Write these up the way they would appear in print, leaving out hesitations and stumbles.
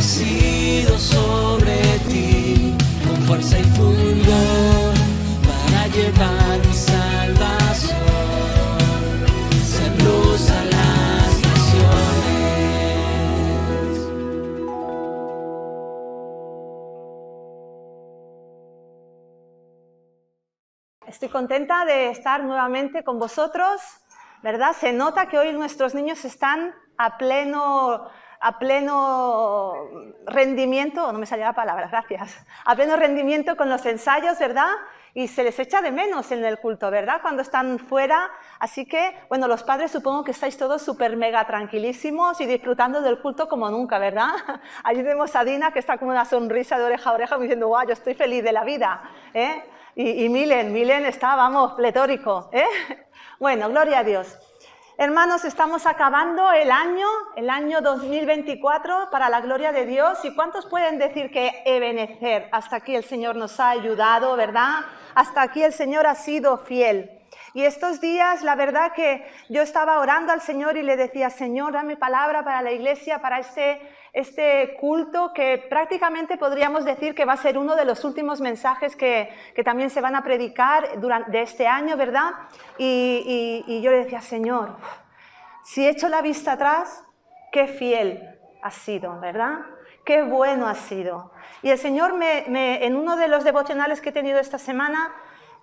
nacido sobre ti, con fuerza y fulgor, para llevar mi salvación, ser luz a las naciones. Estoy contenta de estar nuevamente con vosotros, ¿verdad? Se nota que hoy nuestros niños están a pleno rendimiento, no me salía la palabra, gracias, a pleno rendimiento con los ensayos, ¿verdad? Y se les echa de menos en el culto, ¿verdad? Cuando están fuera. Así que, bueno, los padres supongo que estáis todos súper mega tranquilísimos y disfrutando del culto como nunca, ¿verdad? Allí vemos a Dina, que está como una sonrisa de oreja a oreja diciendo, guau, yo estoy feliz de la vida, ¿eh? Y Milen está, vamos, pletórico, ¿eh? Bueno, gloria a Dios. Hermanos, estamos acabando el año 2024 para la gloria de Dios. ¿Y cuántos pueden decir que Ebenezer, hasta aquí el Señor nos ha ayudado, ¿verdad? Hasta aquí el Señor ha sido fiel. Y estos días, la verdad que yo estaba orando al Señor y le decía, Señor, dame palabra para la iglesia, para este culto, que prácticamente podríamos decir que va a ser uno de los últimos mensajes que también se van a predicar durante este año, ¿verdad? Y yo le decía, Señor, si echo la vista atrás, qué fiel has sido, ¿verdad? Qué bueno has sido. Y el Señor en uno de los devocionales que he tenido esta semana,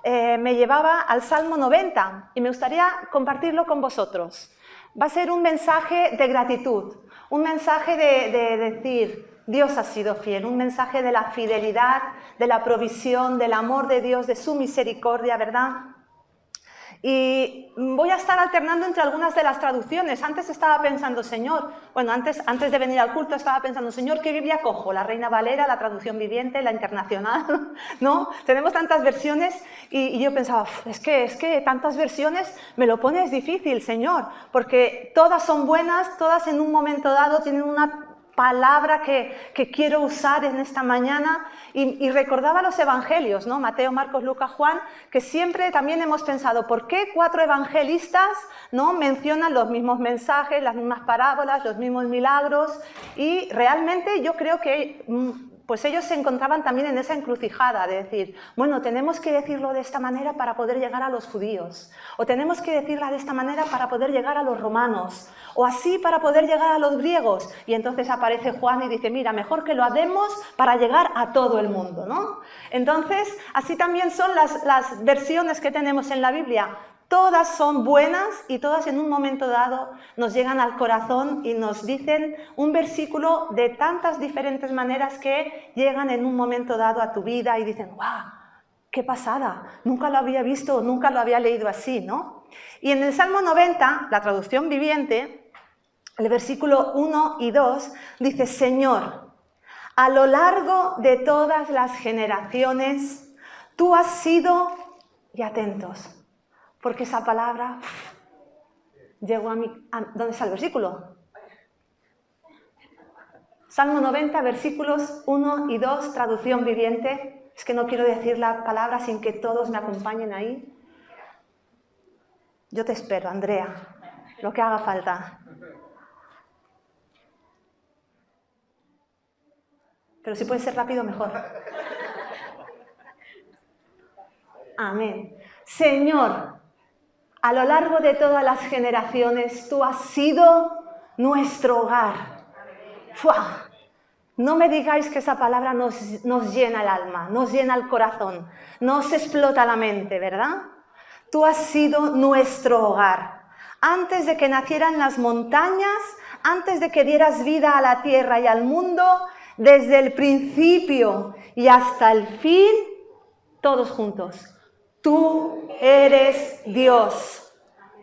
me llevaba al Salmo 90 y me gustaría compartirlo con vosotros. Va a ser un mensaje de gratitud, un mensaje de decir, Dios ha sido fiel, un mensaje de la fidelidad, de la provisión, del amor de Dios, de su misericordia, ¿verdad? Y voy a estar alternando entre algunas de las traducciones. Antes estaba pensando, Señor, bueno, antes de venir al culto estaba pensando, Señor, ¿qué Biblia cojo? ¿La Reina Valera, la traducción viviente, la internacional? ¿No? Tenemos tantas versiones y yo pensaba, es que tantas versiones me lo pones difícil, Señor, porque todas son buenas, todas en un momento dado tienen una palabra que quiero usar en esta mañana y recordaba los evangelios, ¿no? Mateo, Marcos, Lucas, Juan, que siempre también hemos pensado, ¿por qué 4 evangelistas, ¿no?, mencionan los mismos mensajes, las mismas parábolas, los mismos milagros? Y realmente yo creo que pues ellos se encontraban también en esa encrucijada de decir, bueno, tenemos que decirlo de esta manera para poder llegar a los judíos, o tenemos que decirla de esta manera para poder llegar a los romanos, o así para poder llegar a los griegos. Y entonces aparece Juan y dice, mira, mejor que lo hagamos para llegar a todo el mundo, ¿no? Entonces, así también son las versiones que tenemos en la Biblia. Todas son buenas y todas en un momento dado nos llegan al corazón y nos dicen un versículo de tantas diferentes maneras que llegan en un momento dado a tu vida y dicen, ¡guau! ¡Qué pasada! Nunca lo había visto, nunca lo había leído así, ¿no? Y en el Salmo 90, la traducción viviente, el versículo 1 y 2 dice, Señor, a lo largo de todas las generaciones, tú has sido, y atentos, porque esa palabra llegó a mí. ¿Dónde está el versículo? Salmo 90, versículos 1 y 2, traducción viviente. Es que no quiero decir la palabra sin que todos me acompañen ahí. Yo te espero, Andrea, lo que haga falta. Pero si puede ser rápido, mejor. Amén. Señor, a lo largo de todas las generaciones, tú has sido nuestro hogar. ¡Fua! No me digáis que esa palabra nos llena el alma, nos llena el corazón, nos explota la mente, ¿verdad? Tú has sido nuestro hogar. Antes de que nacieran las montañas, antes de que dieras vida a la tierra y al mundo, desde el principio y hasta el fin, todos juntos. Tú eres Dios.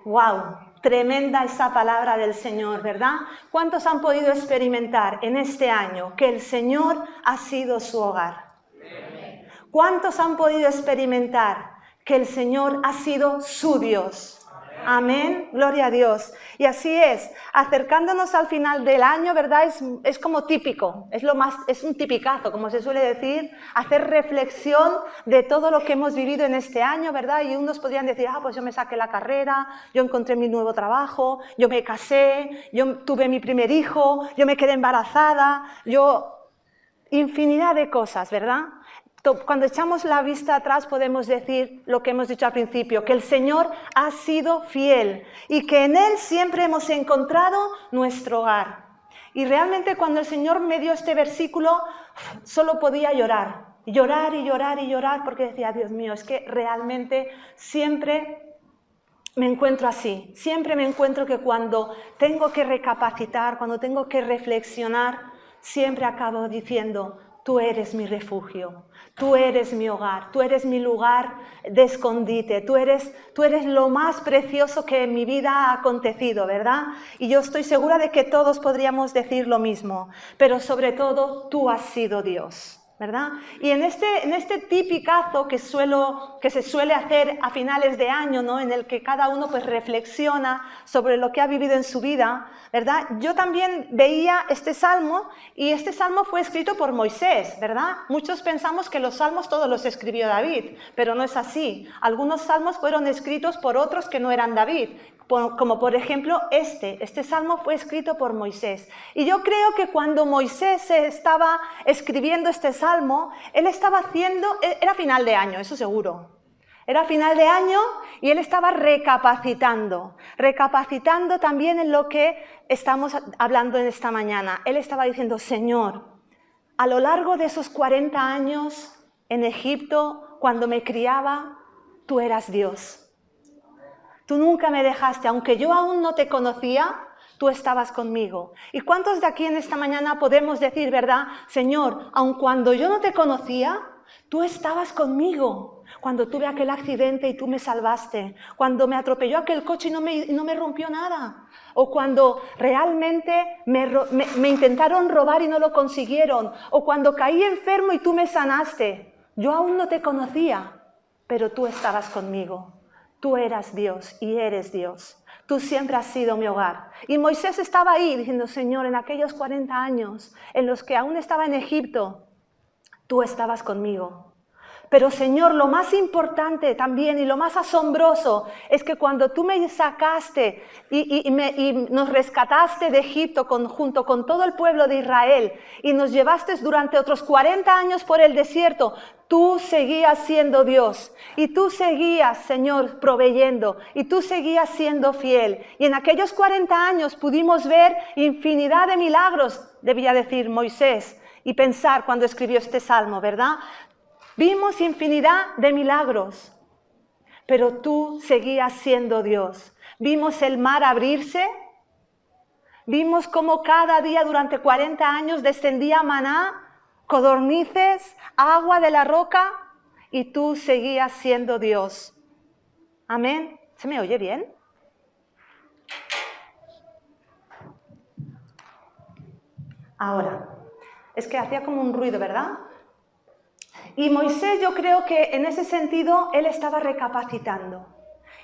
¡Wow! Tremenda esa palabra del Señor, ¿verdad? ¿Cuántos han podido experimentar en este año que el Señor ha sido su hogar? ¿Cuántos han podido experimentar que el Señor ha sido su Dios? Amén, gloria a Dios. Y así es, acercándonos al final del año, ¿verdad? Es como típico, es un tipicazo, como se suele decir, hacer reflexión de todo lo que hemos vivido en este año, ¿verdad? Y unos podrían decir, pues yo me saqué la carrera, yo encontré mi nuevo trabajo, yo me casé, yo tuve mi primer hijo, yo me quedé embarazada, infinidad de cosas, ¿verdad? Cuando echamos la vista atrás podemos decir lo que hemos dicho al principio, que el Señor ha sido fiel y que en Él siempre hemos encontrado nuestro hogar. Y realmente cuando el Señor me dio este versículo, solo podía llorar, llorar y llorar y llorar, porque decía, Dios mío, es que realmente siempre me encuentro así, siempre me encuentro que cuando tengo que recapacitar, cuando tengo que reflexionar, siempre acabo diciendo, tú eres mi refugio, tú eres mi hogar, tú eres mi lugar de escondite, tú eres lo más precioso que en mi vida ha acontecido, ¿verdad? Y yo estoy segura de que todos podríamos decir lo mismo, pero sobre todo tú has sido Dios, ¿verdad? Y en este tipicazo que se suele hacer a finales de año, ¿no? En el que cada uno pues reflexiona sobre lo que ha vivido en su vida, ¿verdad? Yo también veía este salmo y este salmo fue escrito por Moisés, ¿verdad? Muchos pensamos que los salmos todos los escribió David, pero no es así. Algunos salmos fueron escritos por otros que no eran David, como por ejemplo este salmo fue escrito por Moisés. Y yo creo que cuando Moisés estaba escribiendo este salmo, él estaba era final de año, eso seguro. Era final de año y él estaba recapacitando también en lo que estamos hablando en esta mañana. Él estaba diciendo, Señor, a lo largo de esos 40 años en Egipto, cuando me criaba, tú eras Dios. Tú nunca me dejaste, aunque yo aún no te conocía, tú estabas conmigo. ¿Y cuántos de aquí en esta mañana podemos decir, verdad, Señor, aun cuando yo no te conocía, tú estabas conmigo? Cuando tuve aquel accidente y tú me salvaste, cuando me atropelló aquel coche y no me rompió nada, o cuando realmente me intentaron robar y no lo consiguieron, o cuando caí enfermo y tú me sanaste. Yo aún no te conocía, pero tú estabas conmigo. Tú eras Dios y eres Dios. Tú siempre has sido mi hogar. Y Moisés estaba ahí diciendo, Señor, en aquellos 40 años en los que aún estaba en Egipto, tú estabas conmigo. Pero Señor, lo más importante también y lo más asombroso es que cuando tú me sacaste y nos rescataste de Egipto junto con todo el pueblo de Israel y nos llevaste durante otros 40 años por el desierto, tú seguías siendo Dios y tú seguías, Señor, proveyendo y tú seguías siendo fiel. Y en aquellos 40 años pudimos ver infinidad de milagros, debía decir Moisés, y pensar cuando escribió este salmo, ¿verdad? Vimos infinidad de milagros, pero tú seguías siendo Dios. Vimos el mar abrirse, vimos cómo cada día durante 40 años descendía maná, codornices, agua de la roca, y tú seguías siendo Dios. Amén. ¿Se me oye bien? Ahora, es que hacía como un ruido, ¿verdad? Y Moisés, yo creo que en ese sentido él estaba recapacitando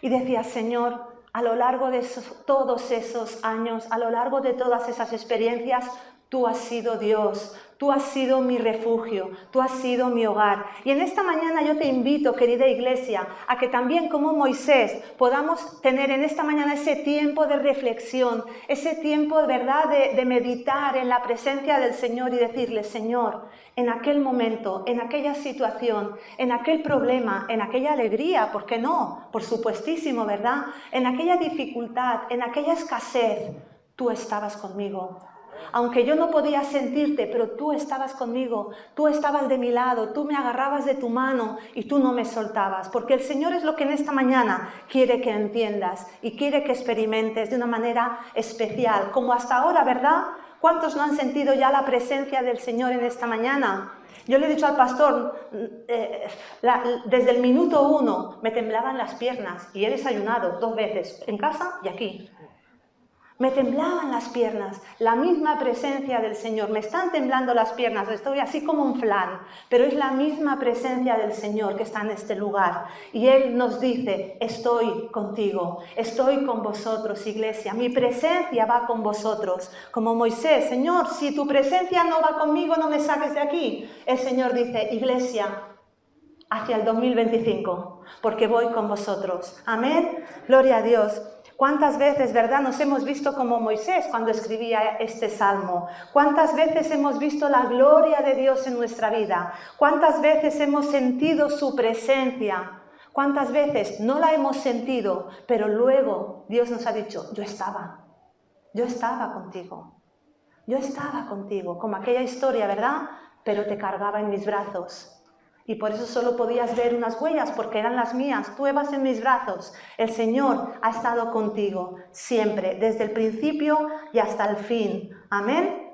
y decía, Señor, a lo largo de todos esos años, a lo largo de todas esas experiencias, tú has sido Dios, tú has sido mi refugio, tú has sido mi hogar. Y en esta mañana yo te invito, querida iglesia, a que también como Moisés podamos tener en esta mañana ese tiempo de reflexión, ese tiempo de verdad de meditar en la presencia del Señor y decirle, Señor, en aquel momento, en aquella situación, en aquel problema, en aquella alegría, ¿por qué no? Por supuestísimo, ¿verdad? En aquella dificultad, en aquella escasez, tú estabas conmigo. Aunque yo no podía sentirte, pero tú estabas conmigo, tú estabas de mi lado, tú me agarrabas de tu mano y tú no me soltabas, porque el Señor es lo que en esta mañana quiere que entiendas y quiere que experimentes de una manera especial, como hasta ahora, ¿verdad? ¿Cuántos no han sentido ya la presencia del Señor en esta mañana? Yo le he dicho al pastor, desde el minuto 1 me temblaban las piernas y he desayunado 2 veces, en casa y aquí. Me temblaban las piernas, la misma presencia del Señor. Me están temblando las piernas, estoy así como un flan, pero es la misma presencia del Señor que está en este lugar. Y Él nos dice, estoy contigo, estoy con vosotros, iglesia. Mi presencia va con vosotros. Como Moisés, Señor, si tu presencia no va conmigo, no me saques de aquí. El Señor dice, iglesia, hacia el 2025, porque voy con vosotros. Amén. Gloria a Dios. ¿Cuántas veces, verdad, nos hemos visto como Moisés cuando escribía este salmo? ¿Cuántas veces hemos visto la gloria de Dios en nuestra vida? ¿Cuántas veces hemos sentido su presencia? ¿Cuántas veces no la hemos sentido, pero luego Dios nos ha dicho, yo estaba contigo, yo estaba contigo, como aquella historia, ¿verdad? Pero te cargaba en mis brazos. Y por eso solo podías ver unas huellas, porque eran las mías. Tú ibas en mis brazos. El Señor ha estado contigo siempre, desde el principio y hasta el fin. Amén.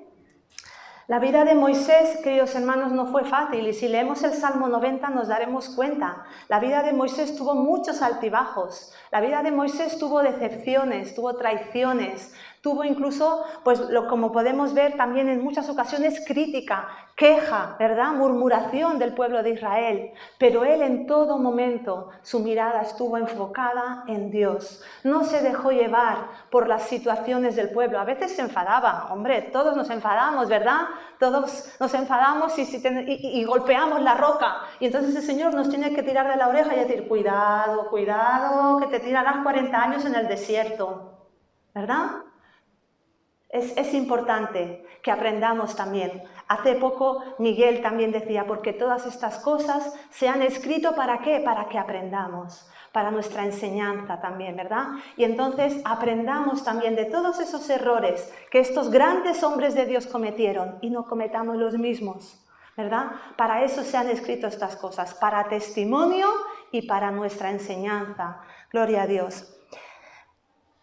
La vida de Moisés, queridos hermanos, no fue fácil. Y si leemos el Salmo 90 nos daremos cuenta. La vida de Moisés tuvo muchos altibajos. La vida de Moisés tuvo decepciones, tuvo traiciones. Tuvo incluso, pues como podemos ver también en muchas ocasiones, crítica, queja, ¿verdad? Murmuración del pueblo de Israel. Pero él en todo momento, su mirada estuvo enfocada en Dios. No se dejó llevar por las situaciones del pueblo. A veces se enfadaba, hombre, todos nos enfadamos, ¿verdad? Todos nos enfadamos y golpeamos la roca. Y entonces el Señor nos tiene que tirar de la oreja y decir, cuidado, cuidado, que te tirarás 40 años en el desierto, ¿verdad? Es importante que aprendamos también. Hace poco Miguel también decía, porque todas estas cosas se han escrito ¿para qué? Para que aprendamos, para nuestra enseñanza también, ¿verdad? Y entonces aprendamos también de todos esos errores que estos grandes hombres de Dios cometieron y no cometamos los mismos, ¿verdad? Para eso se han escrito estas cosas, para testimonio y para nuestra enseñanza. Gloria a Dios.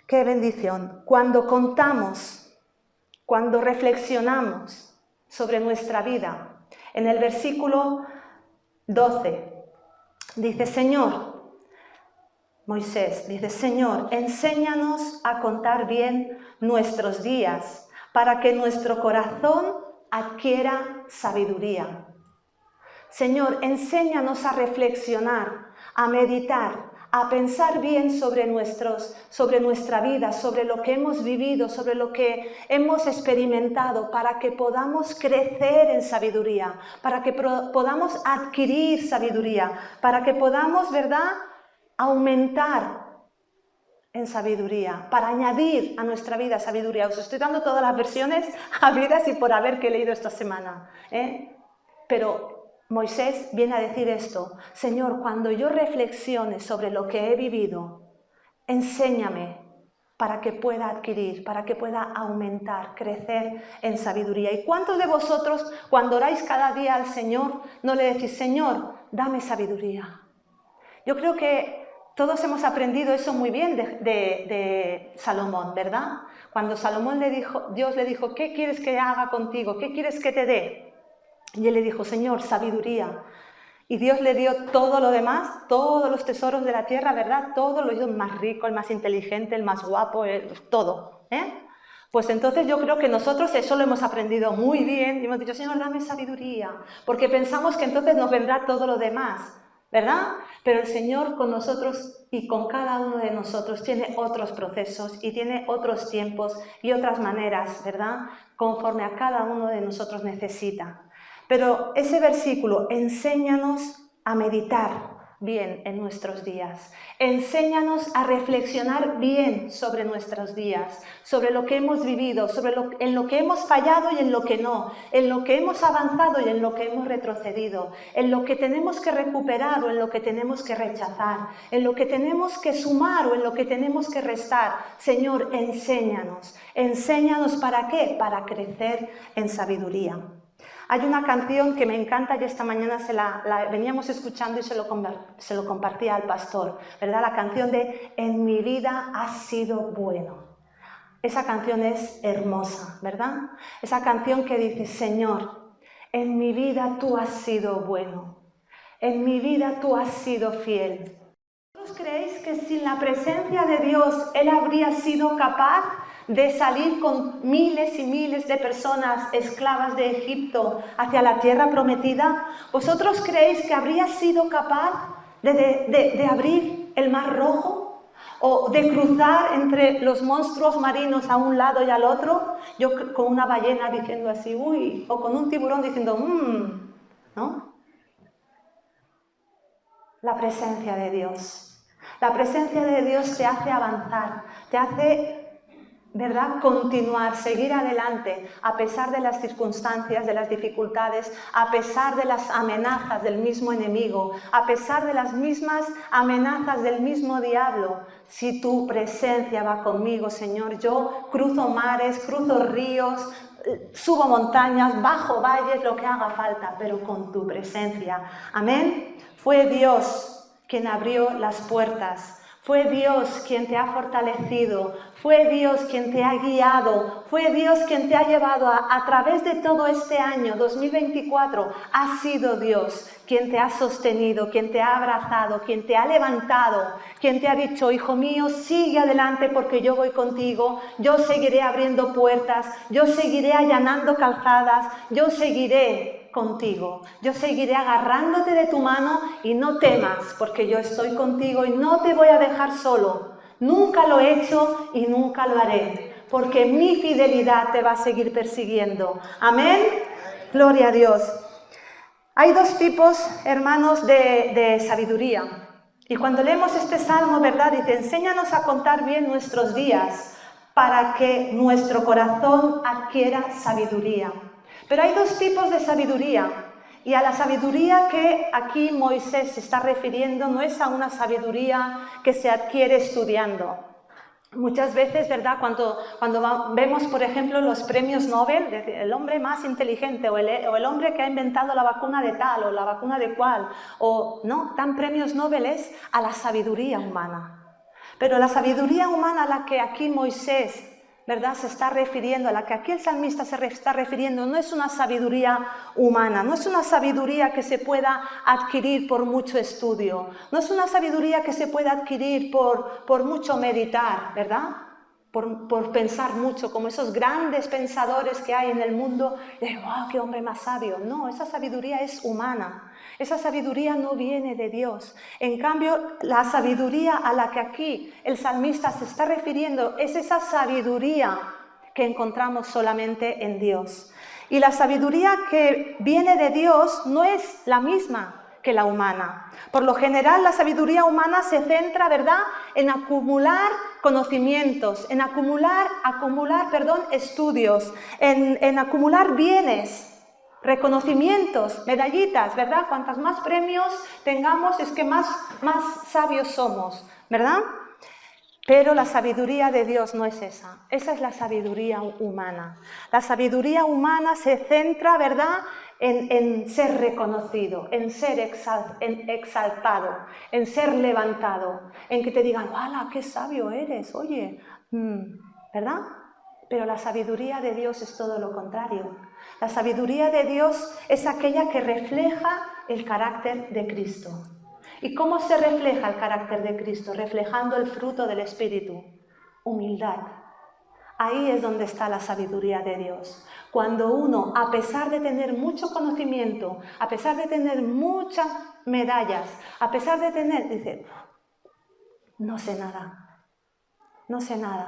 ¡Qué bendición! Cuando reflexionamos sobre nuestra vida, en el versículo 12, dice, Señor, Moisés dice, Señor, enséñanos a contar bien nuestros días, para que nuestro corazón adquiera sabiduría. Señor, enséñanos a reflexionar, a meditar, a pensar bien sobre nuestra vida, sobre lo que hemos vivido, sobre lo que hemos experimentado, para que podamos crecer en sabiduría, para que podamos adquirir sabiduría, para que podamos, ¿verdad?, aumentar en sabiduría, para añadir a nuestra vida sabiduría. Os estoy dando todas las versiones habidas y por haber que he leído esta semana, Pero Moisés viene a decir esto, Señor, cuando yo reflexione sobre lo que he vivido, enséñame para que pueda adquirir, para que pueda aumentar, crecer en sabiduría. ¿Y cuántos de vosotros, cuando oráis cada día al Señor, no le decís, Señor, dame sabiduría? Yo creo que todos hemos aprendido eso muy bien de Salomón, ¿verdad? Cuando Salomón Dios le dijo, ¿qué quieres que haga contigo? ¿Qué quieres que te dé? Y él le dijo, Señor, sabiduría. Y Dios le dio todo lo demás, todos los tesoros de la tierra, ¿verdad? Todo lo hizo el más rico, el más inteligente, el más guapo, todo. Pues entonces yo creo que nosotros eso lo hemos aprendido muy bien y hemos dicho, Señor, dame sabiduría, porque pensamos que entonces nos vendrá todo lo demás, ¿verdad? Pero el Señor con nosotros y con cada uno de nosotros tiene otros procesos y tiene otros tiempos y otras maneras, ¿verdad? Conforme a cada uno de nosotros necesita. Pero ese versículo, enséñanos a meditar bien en nuestros días. Enséñanos a reflexionar bien sobre nuestros días, sobre lo que hemos vivido, en lo que hemos fallado y en lo que no, en lo que hemos avanzado y en lo que hemos retrocedido, en lo que tenemos que recuperar o en lo que tenemos que rechazar, en lo que tenemos que sumar o en lo que tenemos que restar. Señor, enséñanos. ¿Enséñanos para qué? Para crecer en sabiduría. Hay una canción que me encanta y esta mañana la veníamos escuchando y se lo compartía al pastor, ¿verdad? La canción de En mi vida has sido bueno. Esa canción es hermosa, ¿verdad? Esa canción que dice, Señor, en mi vida tú has sido bueno, en mi vida tú has sido fiel. ¿Vosotros creéis que sin la presencia de Dios Él habría sido capaz de salir con miles y miles de personas esclavas de Egipto hacia la tierra prometida, ¿vosotros creéis que habría sido capaz de abrir el Mar Rojo? ¿O de cruzar entre los monstruos marinos a un lado y al otro? Yo con una ballena diciendo así, uy, o con un tiburón diciendo, ¿no? La presencia de Dios. La presencia de Dios te hace avanzar, te hace, ¿verdad?, continuar, seguir adelante, a pesar de las circunstancias, de las dificultades, a pesar de las amenazas del mismo enemigo, a pesar de las mismas amenazas del mismo diablo. Si tu presencia va conmigo, Señor, yo cruzo mares, cruzo ríos, subo montañas, bajo valles, lo que haga falta, pero con tu presencia. Amén. Fue Dios quien abrió las puertas, fue Dios quien te ha fortalecido, fue Dios quien te ha guiado, fue Dios quien te ha llevado a través de todo este año 2024, ha sido Dios quien te ha sostenido, quien te ha abrazado, quien te ha levantado, quien te ha dicho, hijo mío, sigue adelante porque yo voy contigo, yo seguiré abriendo puertas, yo seguiré allanando calzadas, yo seguiré contigo, yo seguiré agarrándote de tu mano y no temas porque yo estoy contigo y no te voy a dejar solo. Nunca lo he hecho y nunca lo haré, porque mi fidelidad te va a seguir persiguiendo. Amén. Gloria a Dios. Hay dos tipos, hermanos, de sabiduría. Y cuando leemos este salmo, ¿verdad? Dice, enséñanos a contar bien nuestros días para que nuestro corazón adquiera sabiduría. Pero hay dos tipos de sabiduría. Y a la sabiduría que aquí Moisés se está refiriendo no es a una sabiduría que se adquiere estudiando. Muchas veces, ¿verdad?, cuando vemos, por ejemplo, los premios Nobel, el hombre más inteligente o el hombre que ha inventado la vacuna de tal o la vacuna de cual, ¿no?, dan premios Nobel a la sabiduría humana. Pero la sabiduría humana a la que aquí Moisés, ¿verdad?, se está refiriendo, a la que aquí el salmista se está refiriendo, no es una sabiduría humana, no es una sabiduría que se pueda adquirir por mucho estudio, no es una sabiduría que se pueda adquirir por mucho meditar, ¿verdad?, por pensar mucho, como esos grandes pensadores que hay en el mundo, y ¡wow, qué hombre más sabio! No, esa sabiduría es humana. Esa sabiduría no viene de Dios. En cambio, la sabiduría a la que aquí el salmista se está refiriendo es esa sabiduría que encontramos solamente en Dios. Y la sabiduría que viene de Dios no es la misma que la humana. Por lo general, la sabiduría humana se centra, ¿verdad?, en acumular conocimientos, en acumular estudios, en acumular bienes, reconocimientos, medallitas, ¿verdad? Cuantas más premios tengamos, es que más sabios somos, ¿verdad? Pero la sabiduría de Dios no es esa. Esa es la sabiduría humana. La sabiduría humana se centra, ¿verdad?, en ser reconocido, en ser exaltado, en ser levantado, en que te digan, ¡hala, qué sabio eres! Oye, ¿verdad? Pero la sabiduría de Dios es todo lo contrario. La sabiduría de Dios es aquella que refleja el carácter de Cristo. ¿Y cómo se refleja el carácter de Cristo? Reflejando el fruto del Espíritu, humildad. Ahí es donde está la sabiduría de Dios. Cuando uno, a pesar de tener mucho conocimiento, a pesar de tener muchas medallas, a pesar de tener, dice, no sé nada,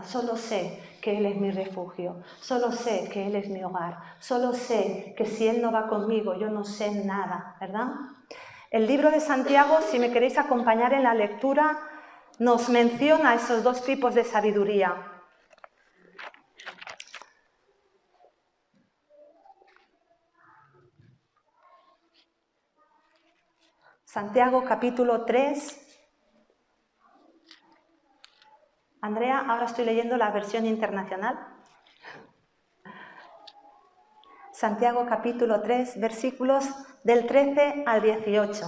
solo sé que Él es mi refugio, solo sé que Él es mi hogar, solo sé que si Él no va conmigo, yo no sé nada, ¿verdad? El libro de Santiago, si me queréis acompañar en la lectura, nos menciona esos dos tipos de sabiduría. Santiago capítulo 3. Andrea, ahora estoy leyendo la versión internacional. Santiago capítulo 3, versículos del 13 al 18.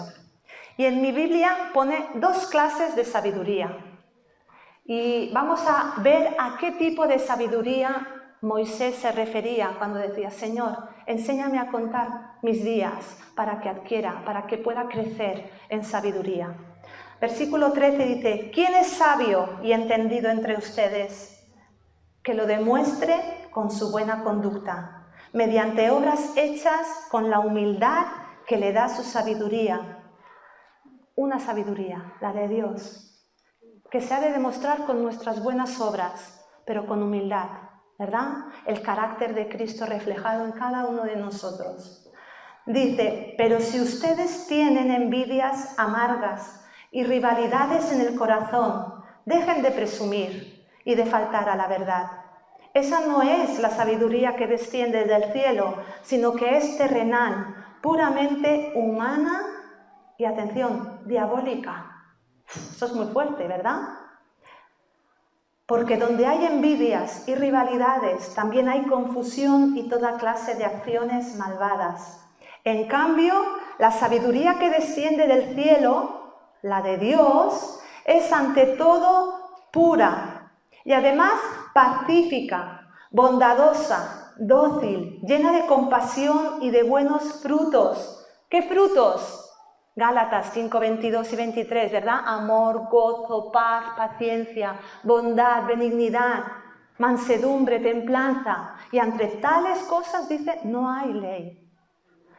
Y en mi Biblia pone dos clases de sabiduría. Y vamos a ver a qué tipo de sabiduría Moisés se refería cuando decía, Señor, enséñame a contar mis días para que pueda crecer en sabiduría. Versículo 13 dice, ¿quién es sabio y entendido entre ustedes? que lo demuestre con su buena conducta, mediante obras hechas con la humildad que le da su sabiduría. Una sabiduría, la de Dios, que se ha de demostrar con nuestras buenas obras, pero con humildad, ¿verdad? El carácter de Cristo reflejado en cada uno de nosotros. Dice, pero si ustedes tienen envidias amargas y rivalidades en el corazón, dejen de presumir y de faltar a la verdad. Esa no es la sabiduría que desciende del cielo, sino que es terrenal, puramente humana y, atención, diabólica. Eso es muy fuerte, ¿verdad? Porque donde hay envidias y rivalidades, también hay confusión y toda clase de acciones malvadas. En cambio, la sabiduría que desciende del cielo, la de Dios, es ante todo pura y además pacífica, bondadosa, dócil, llena de compasión y de buenos frutos. ¿Qué frutos? Gálatas 5, 22 y 23, ¿verdad? Amor, gozo, paz, paciencia, bondad, benignidad, mansedumbre, templanza. Y entre tales cosas dice, no hay ley.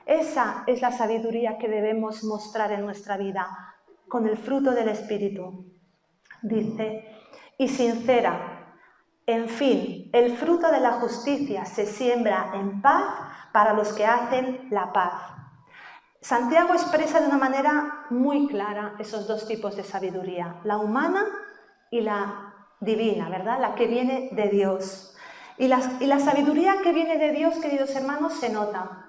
Esa es la sabiduría que debemos mostrar en nuestra vida, con el fruto del Espíritu. Dice, y sincera, en fin, el fruto de la justicia se siembra en paz para los que hacen la paz. Santiago expresa de una manera muy clara esos dos tipos de sabiduría, la humana y la divina, ¿verdad? La que viene de Dios. Y la sabiduría que viene de Dios, queridos hermanos, se nota.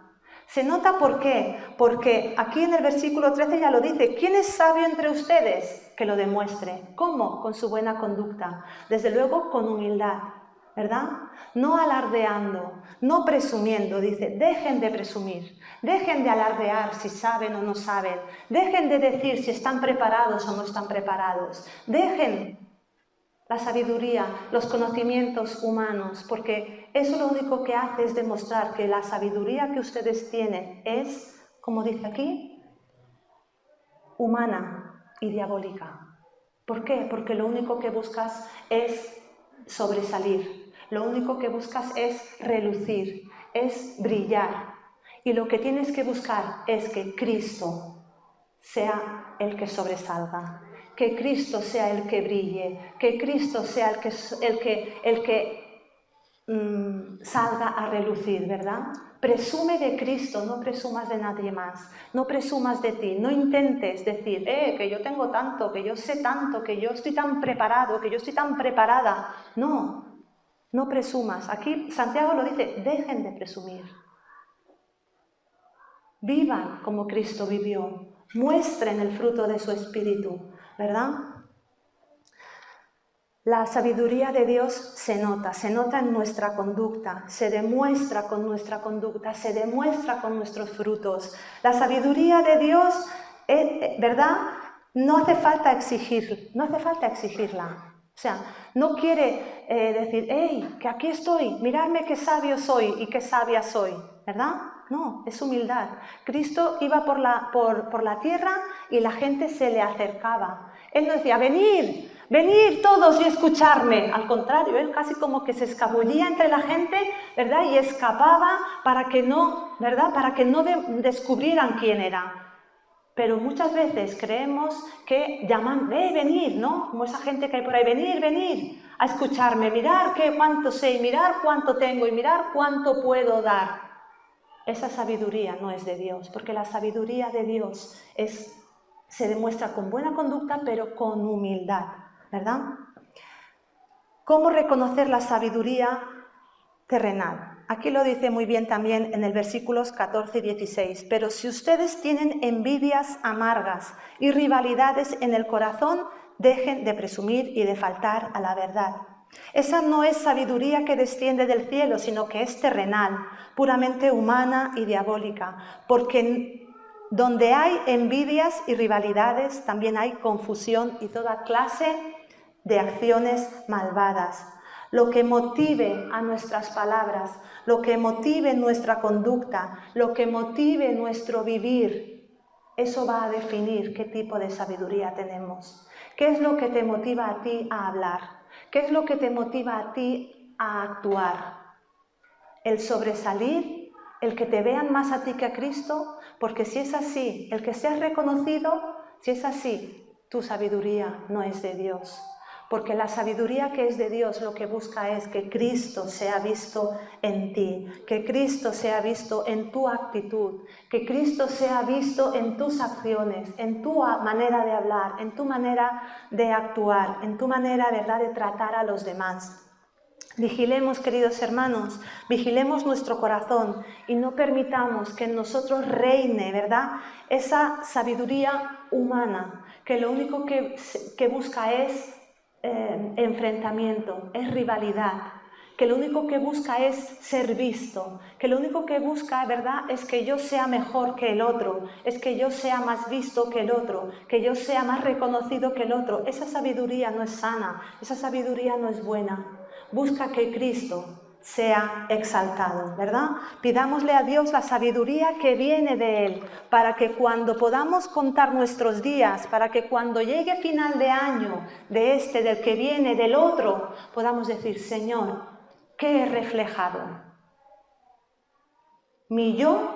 ¿Se nota por qué? Porque aquí en el versículo 13 ya lo dice, ¿quién es sabio entre ustedes? Que lo demuestre. ¿Cómo? Con su buena conducta. Desde luego con humildad, ¿verdad? No alardeando, no presumiendo, dice, dejen de presumir, dejen de alardear si saben o no saben, dejen de decir si están preparados o no están preparados, dejen la sabiduría, los conocimientos humanos, porque eso lo único que hace es demostrar que la sabiduría que ustedes tienen es, como dice aquí, humana y diabólica. ¿Por qué? Porque lo único que buscas es sobresalir, lo único que buscas es relucir, es brillar. Y lo que tienes que buscar es que Cristo sea el que sobresalga, que Cristo sea el que brille, que Cristo sea el que salga a relucir, ¿verdad? Presume de Cristo, no presumas de nadie más, no presumas de ti, no intentes decir, que yo tengo tanto, que yo sé tanto, que yo estoy tan preparado, que yo estoy tan preparada. No, no presumas. Aquí Santiago lo dice, dejen de presumir. Vivan como Cristo vivió, muestren el fruto de su espíritu, ¿verdad? La sabiduría de Dios se nota en nuestra conducta, se demuestra con nuestra conducta, se demuestra con nuestros frutos. La sabiduría de Dios, ¿verdad? No hace falta exigirla. O sea, no quiere decir, ¡hey, que aquí estoy, miradme qué sabio soy y qué sabia soy! ¿Verdad? No, es humildad. Cristo iba por la tierra y la gente se le acercaba. Él no decía, venid todos y escucharme. Al contrario, él casi como que se escabullía entre la gente, ¿verdad? Y escapaba para que no, ¿verdad? Para que no descubrieran quién era. Pero muchas veces creemos que llaman, venid, ¿no? Como esa gente que hay por ahí, venid a escucharme, mirar cuánto sé, y mirar cuánto tengo, y mirar cuánto puedo dar. Esa sabiduría no es de Dios, porque la sabiduría de Dios se demuestra con buena conducta, pero con humildad, ¿verdad? ¿Cómo reconocer la sabiduría terrenal? Aquí lo dice muy bien también en el versículos 14 y 16. Pero si ustedes tienen envidias amargas y rivalidades en el corazón, dejen de presumir y de faltar a la verdad. Esa no es sabiduría que desciende del cielo, sino que es terrenal, puramente humana y diabólica, porque donde hay envidias y rivalidades también hay confusión y toda clase de acciones malvadas. Lo que motive a nuestras palabras, lo que motive nuestra conducta, lo que motive nuestro vivir, eso va a definir qué tipo de sabiduría tenemos. ¿Qué es lo que te motiva a ti a hablar? ¿Qué es lo que te motiva a ti a actuar, el sobresalir, el que te vean más a ti que a Cristo, porque si es así, el que seas reconocido, si es así, tu sabiduría no es de Dios. Porque la sabiduría que es de Dios lo que busca es que Cristo sea visto en ti, que Cristo sea visto en tu actitud, que Cristo sea visto en tus acciones, en tu manera de hablar, en tu manera de actuar, en tu manera, ¿verdad?, de tratar a los demás. Vigilemos, queridos hermanos, vigilemos nuestro corazón y no permitamos que en nosotros reine, ¿verdad?, esa sabiduría humana, que lo único que busca es enfrentamiento, es rivalidad, que lo único que busca es ser visto, que lo único que busca, ¿verdad?, es que yo sea mejor que el otro, es que yo sea más visto que el otro, que yo sea más reconocido que el otro. Esa sabiduría no es sana, esa sabiduría no es buena. Busca que Cristo sea exaltado, ¿verdad? Pidámosle a Dios la sabiduría que viene de Él, para que cuando podamos contar nuestros días, para que cuando llegue final de año, de este, del que viene, del otro, podamos decir, Señor, ¿qué he reflejado? ¿Mi yo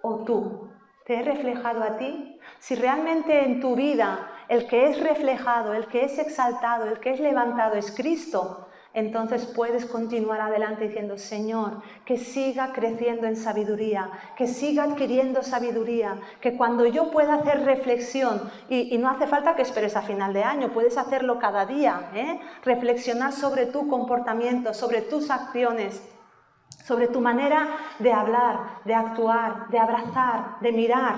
o tú? ¿Te he reflejado a ti? Si realmente en tu vida el que es reflejado, el que es exaltado, el que es levantado es Cristo, entonces puedes continuar adelante diciendo, Señor, que siga creciendo en sabiduría, que siga adquiriendo sabiduría, que cuando yo pueda hacer reflexión, y no hace falta que esperes a final de año, puedes hacerlo cada día, reflexionar sobre tu comportamiento, sobre tus acciones, sobre tu manera de hablar, de actuar, de abrazar, de mirar,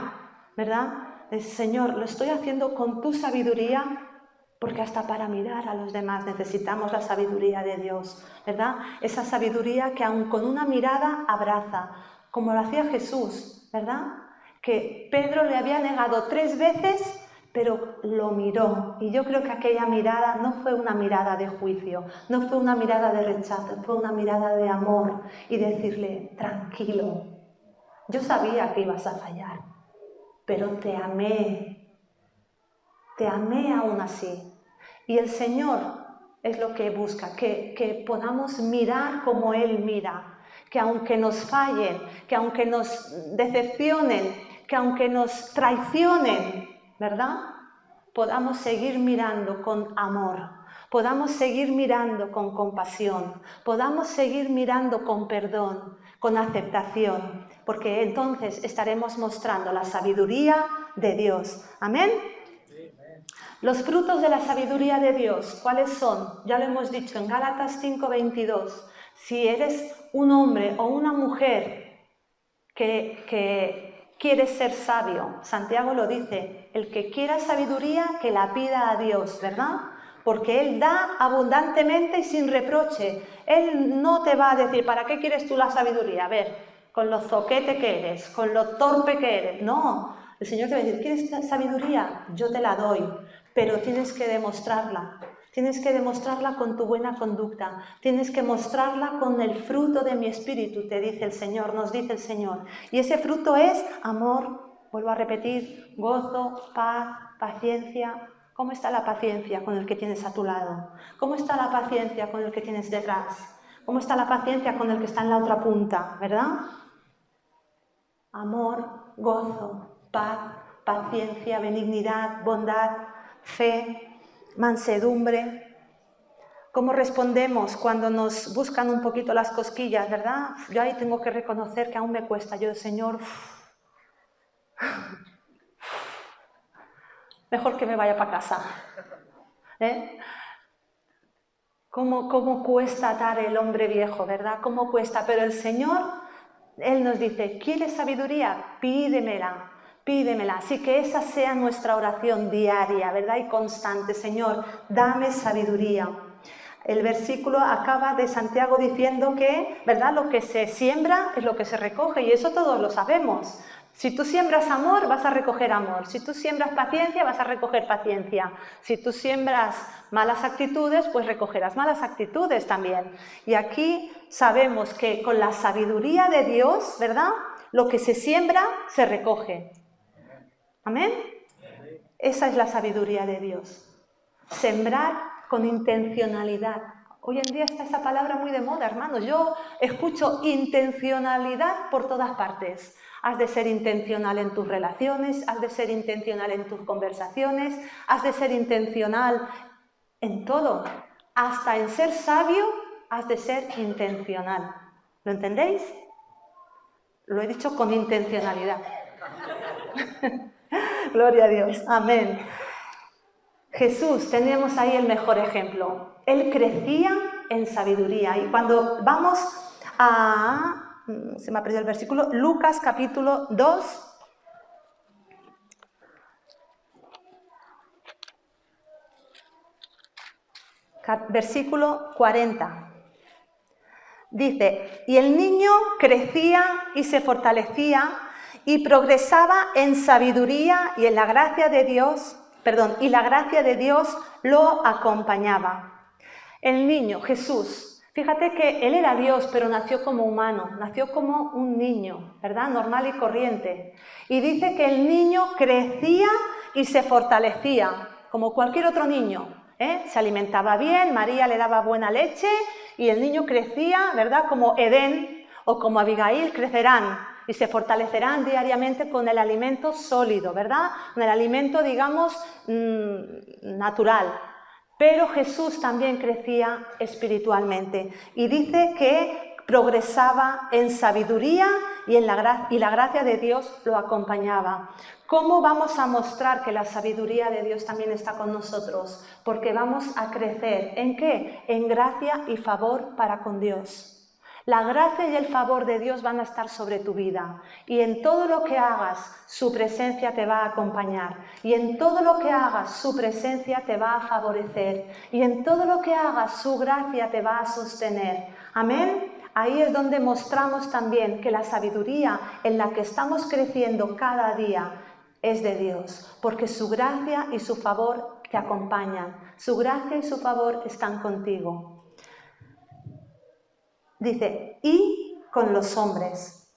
¿verdad? Señor, lo estoy haciendo con tu sabiduría, porque hasta para mirar a los demás necesitamos la sabiduría de Dios, ¿verdad? Esa sabiduría que aun con una mirada abraza, como lo hacía Jesús, ¿verdad? Que Pedro le había negado 3 veces, pero lo miró. Y yo creo que aquella mirada no fue una mirada de juicio, no fue una mirada de rechazo, fue una mirada de amor y decirle, tranquilo, yo sabía que ibas a fallar, pero te amé aún así. Y el Señor es lo que busca, que podamos mirar como Él mira, que aunque nos fallen, que aunque nos decepcionen, que aunque nos traicionen, ¿verdad?, podamos seguir mirando con amor, podamos seguir mirando con compasión, podamos seguir mirando con perdón, con aceptación, porque entonces estaremos mostrando la sabiduría de Dios. ¿Amén? Los frutos de la sabiduría de Dios, ¿cuáles son? Ya lo hemos dicho en Gálatas 5:22. Si eres un hombre o una mujer que quieres ser sabio, Santiago lo dice, el que quiera sabiduría que la pida a Dios, ¿verdad? Porque Él da abundantemente y sin reproche. Él no te va a decir, ¿para qué quieres tú la sabiduría? A ver, con lo zoquete que eres, con lo torpe que eres. No, el Señor te va a decir, ¿quieres sabiduría? Yo te la doy. Pero tienes que demostrarla con tu buena conducta, tienes que mostrarla con el fruto de mi espíritu, te dice el Señor, nos dice el Señor. Y ese fruto es amor, vuelvo a repetir, gozo, paz, paciencia. ¿Cómo está la paciencia con el que tienes a tu lado? ¿Cómo está la paciencia con el que tienes detrás? ¿Cómo está la paciencia con el que está en la otra punta, verdad? Amor, gozo, paz, paciencia, benignidad, bondad, fe, mansedumbre. ¿Cómo respondemos cuando nos buscan un poquito las cosquillas, verdad? Yo ahí tengo que reconocer que aún me cuesta. Yo, Señor, mejor que me vaya para casa. ¿Cómo cuesta atar el hombre viejo, verdad? ¿Cómo cuesta? Pero el Señor, Él nos dice, ¿quieres sabiduría? Pídemela. Pídemela, así que esa sea nuestra oración diaria, ¿verdad? Y constante. Señor, dame sabiduría. El versículo acaba de Santiago diciendo que, ¿verdad?, lo que se siembra es lo que se recoge, y eso todos lo sabemos. Si tú siembras amor, vas a recoger amor. Si tú siembras paciencia, vas a recoger paciencia. Si tú siembras malas actitudes, pues recogerás malas actitudes también. Y aquí sabemos que con la sabiduría de Dios, ¿verdad?, lo que se siembra, se recoge. ¿Amén? Esa es la sabiduría de Dios. Sembrar con intencionalidad. Hoy en día está esa palabra muy de moda, hermanos. Yo escucho intencionalidad por todas partes. Has de ser intencional en tus relaciones, has de ser intencional en tus conversaciones, has de ser intencional en todo. Hasta en ser sabio has de ser intencional. ¿Lo entendéis? Lo he dicho con intencionalidad. Gloria a Dios. Amén. Jesús, tenemos ahí el mejor ejemplo. Él crecía en sabiduría. Y cuando vamos a... se me ha perdido el versículo. Lucas capítulo 2. Versículo 40. Dice, y el niño crecía y se fortalecía y progresaba en sabiduría y en la gracia de Dios, y la gracia de Dios lo acompañaba. El niño, Jesús, fíjate que él era Dios, pero nació como humano, nació como un niño, ¿verdad? Normal y corriente. Y dice que el niño crecía y se fortalecía, como cualquier otro niño. Se alimentaba bien, María le daba buena leche y el niño crecía, ¿verdad? Como Edén o como Abigail crecerán y se fortalecerán diariamente con el alimento sólido, ¿verdad? Con el alimento, digamos, natural. Pero Jesús también crecía espiritualmente y dice que progresaba en sabiduría y la gracia de Dios lo acompañaba. ¿Cómo vamos a mostrar que la sabiduría de Dios también está con nosotros? Porque vamos a crecer. ¿En qué? En gracia y favor para con Dios. La gracia y el favor de Dios van a estar sobre tu vida y en todo lo que hagas su presencia te va a acompañar y en todo lo que hagas su presencia te va a favorecer y en todo lo que hagas su gracia te va a sostener. Amén. Ahí es donde mostramos también que la sabiduría en la que estamos creciendo cada día es de Dios, porque su gracia y su favor te acompañan, su gracia y su favor están contigo. Dice, y con los hombres.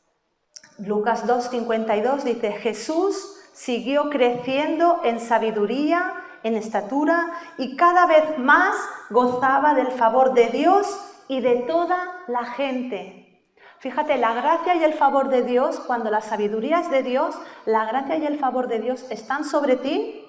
Lucas 2:52 dice, Jesús siguió creciendo en sabiduría, en estatura, y cada vez más gozaba del favor de Dios y de toda la gente. Fíjate, la gracia y el favor de Dios, cuando la sabiduría es de Dios, la gracia y el favor de Dios están sobre ti,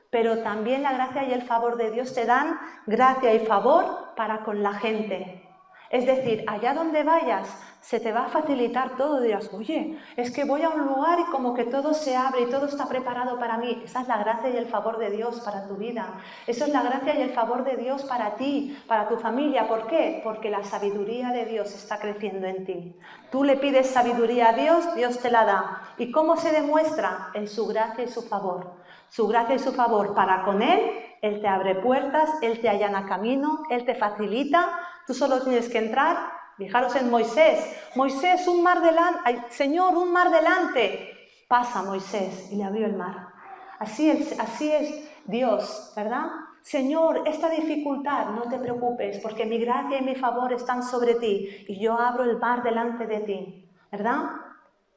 pero también la gracia y el favor de Dios te dan gracia y favor para con la gente. Es decir, allá donde vayas, se te va a facilitar todo. Dirás, oye, es que voy a un lugar y como que todo se abre y todo está preparado para mí. Esa es la gracia y el favor de Dios para tu vida. Eso es la gracia y el favor de Dios para ti, para tu familia. ¿Por qué? Porque la sabiduría de Dios está creciendo en ti. Tú le pides sabiduría a Dios, Dios te la da. ¿Y cómo se demuestra? En su gracia y su favor. Su gracia y su favor para con Él te abre puertas, Él te allana camino, Él te facilita. Tú solo tienes que entrar. Fijaros en Moisés. Moisés, un mar delante. Señor, un mar delante. Pasa Moisés y le abrió el mar. Así es Dios, ¿verdad? Señor, esta dificultad, no te preocupes, porque mi gracia y mi favor están sobre ti y yo abro el mar delante de ti, ¿verdad?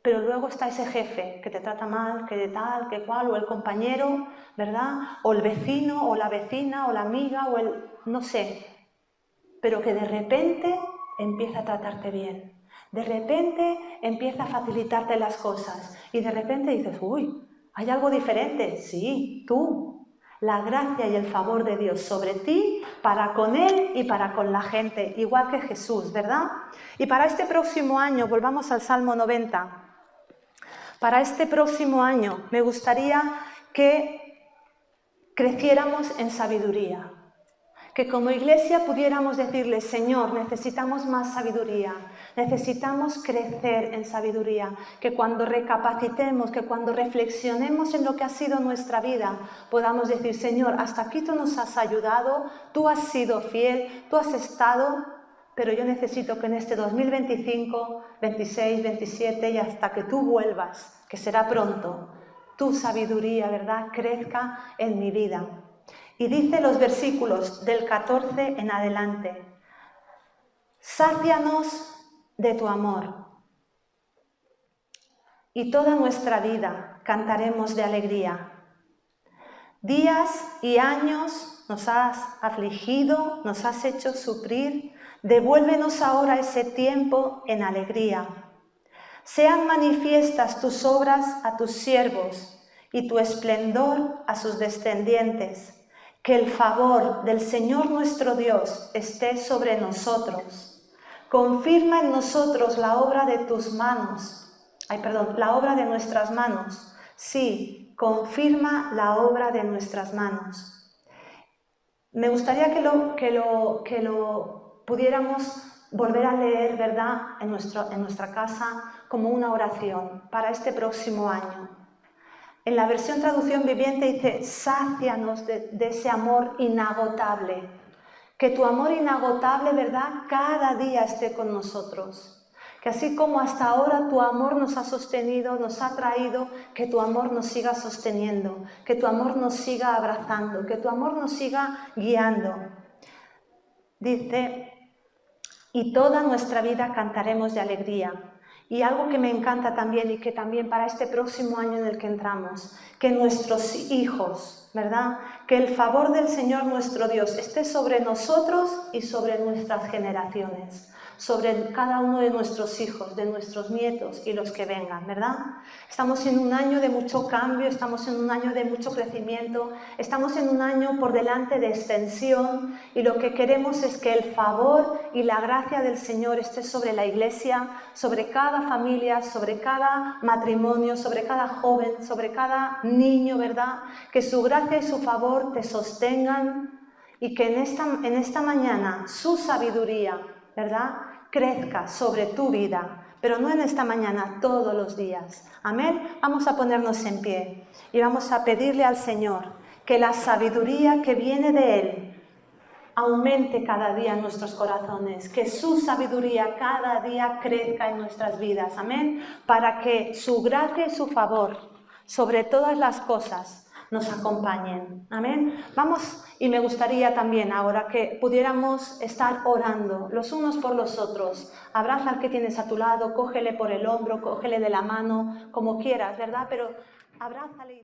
Pero luego está ese jefe que te trata mal, que de tal, que cual, o el compañero, ¿verdad? O el vecino, o la vecina, o la amiga, o el... no sé. Pero que de repente empieza a tratarte bien. De repente empieza a facilitarte las cosas. Y de repente dices, uy, ¿hay algo diferente? Sí, tú. La gracia y el favor de Dios sobre ti, para con Él y para con la gente. Igual que Jesús, ¿verdad? Y para este próximo año, volvamos al Salmo 90. Para este próximo año me gustaría que creciéramos en sabiduría. Que como iglesia pudiéramos decirle, Señor, necesitamos más sabiduría, necesitamos crecer en sabiduría, que cuando recapacitemos, que cuando reflexionemos en lo que ha sido nuestra vida, podamos decir, Señor, hasta aquí tú nos has ayudado, tú has sido fiel, tú has estado, pero yo necesito que en este 2025, 26, 27 y hasta que tú vuelvas, que será pronto, tu sabiduría, ¿verdad?, crezca en mi vida. Y dice los versículos del 14 en adelante, sácianos de tu amor y toda nuestra vida cantaremos de alegría. Días y años nos has afligido, nos has hecho sufrir. Devuélvenos ahora ese tiempo en alegría. Sean manifiestas tus obras a tus siervos y tu esplendor a sus descendientes. Que el favor del Señor nuestro Dios esté sobre nosotros. Confirma en nosotros la obra de tus manos. La obra de nuestras manos. Sí, confirma la obra de nuestras manos. Me gustaría que lo pudiéramos volver a leer, ¿verdad?, en nuestra casa como una oración para este próximo año. En la versión traducción viviente dice, sácianos de ese amor inagotable. Que tu amor inagotable, ¿verdad?, cada día esté con nosotros. Que así como hasta ahora tu amor nos ha sostenido, nos ha traído, que tu amor nos siga sosteniendo, que tu amor nos siga abrazando, que tu amor nos siga guiando. Dice, y toda nuestra vida cantaremos de alegría. Y algo que me encanta también y que también para este próximo año en el que entramos, que nuestros hijos, ¿verdad?, que el favor del Señor nuestro Dios esté sobre nosotros y sobre nuestras generaciones, sobre cada uno de nuestros hijos, de nuestros nietos y los que vengan, ¿verdad? Estamos en un año de mucho cambio, estamos en un año de mucho crecimiento, estamos en un año por delante de extensión y lo que queremos es que el favor y la gracia del Señor esté sobre la Iglesia, sobre cada familia, sobre cada matrimonio, sobre cada joven, sobre cada niño, ¿verdad? Que su gracia y su favor te sostengan y que en esta mañana su sabiduría, ¿verdad?, crezca sobre tu vida, pero no en esta mañana, todos los días. Amén. Vamos a ponernos en pie y vamos a pedirle al Señor que la sabiduría que viene de Él aumente cada día en nuestros corazones, que su sabiduría cada día crezca en nuestras vidas. Amén. Para que su gracia y su favor sobre todas las cosas nos acompañen. Amén. Vamos, y me gustaría también ahora que pudiéramos estar orando los unos por los otros. Abraza al que tienes a tu lado, cógele por el hombro, cógele de la mano, como quieras, ¿verdad? Pero abrázale.